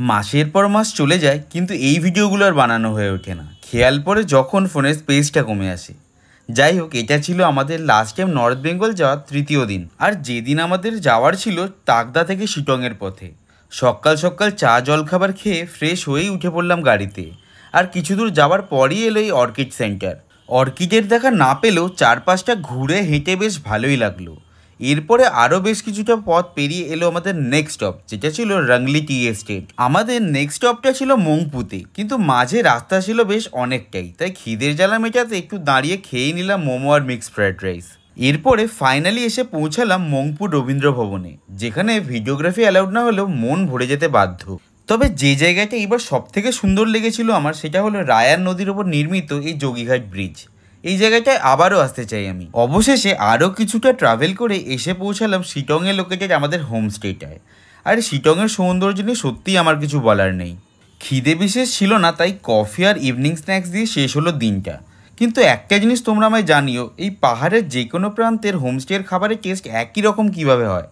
মাসের পর মাস চলে যায় কিন্তু এই ভিডিওগুলো আর বানানো হয়ে ওঠে না। খেয়াল পড়ে যখন ফোনের স্পেসটা কমে আসে। যাই হোক, এটা ছিল আমাদের লাস্ট টাইম নর্থ বেঙ্গল যাওয়ার তৃতীয় দিন। আর যেদিন আমাদের যাওয়ার ছিল তাকদা থেকে শিটংয়ের পথে। সকাল সকাল চা জলখাবার খেয়ে ফ্রেশ হয়েই উঠে পড়লাম গাড়িতে। আর কিছু দূর যাওয়ার পরই এলো এই অর্কিড সেন্টার। অর্কিডের দেখা না পেলেও চারপাশটা ঘুরে হেঁটে বেশ ভালোই লাগলো। এরপরে আরও বেশ কিছুটা পথ পেরিয়ে এলো আমাদের নেক্সট স্টপ, যেটা ছিল রংলি টি এস্টেট। আমাদের নেক্সট স্টপটা ছিল মংপুতে, কিন্তু মাঝে রাস্তা ছিল বেশ অনেকটাই, তাই খিদের জ্বালা মেটাতে একটু দাঁড়িয়ে খেয়ে নিলাম মোমো আর মিক্সড ফ্রাইড রাইস। এরপরে ফাইনালি এসে পৌঁছালাম মংপুর রবীন্দ্র ভবনে, যেখানে ভিডিওগ্রাফি অ্যালাউড না হলেও মন ভরে যেতে বাধ্য। তবে যে জায়গাটা এবার সব থেকে সুন্দর লেগেছিল আমার, সেটা হলো রায়ার নদীর ওপর নির্মিত এই যোগীঘাট ব্রিজ। এই জায়গাটায় আবারও আসতে চাই আমি। অবশেষে আরও কিছুটা ট্রাভেল করে এসে পৌঁছালাম শিটংয়ে লোকেটেড আমাদের হোমস্টেটায়। আর শিটংয়ের সৌন্দর্য নিয়ে সত্যিই আমার কিছু বলার নেই। খিদে বিশেষ ছিল না, তাই কফি আর ইভিনিং স্ন্যাক্স দিয়ে শেষ হলো দিনটা। কিন্তু একটা জিনিস তোমরা আমায় জানিও, এই পাহাড়ের যে কোনো প্রান্তের হোমস্টের খাবারের টেস্ট একই রকম কীভাবে হয়।